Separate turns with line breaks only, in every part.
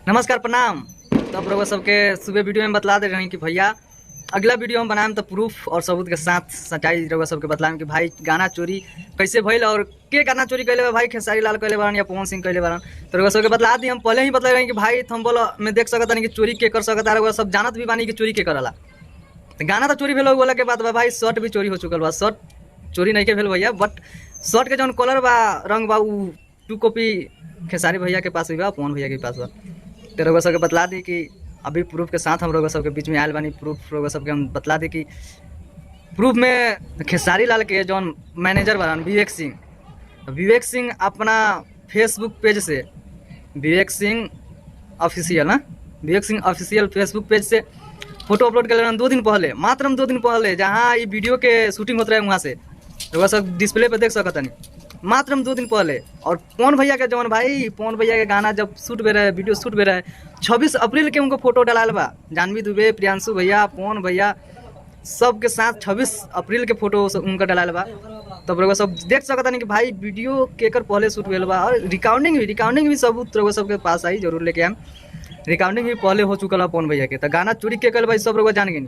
नमस्कार प्रणाम। तो आप लोग सबके सुबह वीडियो में बतला दे रहे हैं कि भैया अगला वीडियो हम बनाएं तो प्रूफ और सबूत के साथ सच्चाई रउआ सबके बतलाएं कि भाई गाना चोरी कैसे भइल और के गाना चोरी कैले बा, भाई खेसारी लाल कैले बारन या पवन सिंह कैले बारन। तो रउआ सबके बतला दी, हम पहले ही बतला रहे हैं कि भाई थंबनेल में देख सकत नहीं कि चोरी के कर सकता है, सब जानत भी बानी कि चोरी के करला। तो गाना तो चोरी भेल बोला के बाद बा भाई शर्ट भी चोरी हो चुकल बा। शर्ट चोरी नहीं के भेल भैया, बट शर्ट के जौन कलर बा रंग बा उ 2 कॉपी खेसारी भैया के पास भी बा, पवन भैया के पास बा। तो रउआ सबके बतला दी कि अभी प्रूफ के साथ हम रउआ सबके बीच में आयल बानी। प्रूफ रउआ सबके हम बतला दी कि प्रूफ में खेसारी लाल के जौन मैनेजर बारन विवेक सिंह अपना फेसबुक पेज से Vivek Singh official Facebook page से फोटो अपलोड कर 2 दिन पहले, मात्र 2 दिन पहले, जहाँ ये वीडियो के शूटिंग होता है वहाँ से रउआ सब डिस्प्ले पे देख सकत नहीं, मात्र 2 दिन पहले। और पवन भैया के जौन भाई पवन भैया के गाना जब शूट पे रहे, वीडियो शूट पे रहे, 26 अप्रैल के उनको फोटो डालाल बा। जानवी दुबे, प्रियांशु भैया, पवन भैया सब के साथ 26 अप्रैल के फोटो उनका डालाल बा। तब रउआ सब देख सकता नहीं कि भाई वीडियो केकर पहले शूट भेल बा। और रिकॉर्डिंग भी सबूत रउआ सबके पास आई, जरूर लेके आएम। रिकॉर्डिंग भी पहले हो चुकल है पवन भैया के। तो गाना चोरी के कल भाई सब रउआ जान गए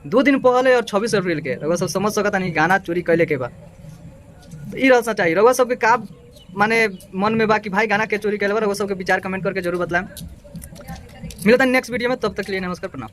2 दिन पहले और 26 अप्रैल के रउआ सब समझ सकता नहीं गाना चोरी कैले के बा। ई रहना चाहिए रउआ सबके का माने मन में बा कि भाई गाना के चोरी कैले बा, रउआ सबके विचार कमेंट करके जरूर बतलाएं। मिलता है नेक्स्ट वीडियो में, तब तक के लिए नमस्कार प्रणाम।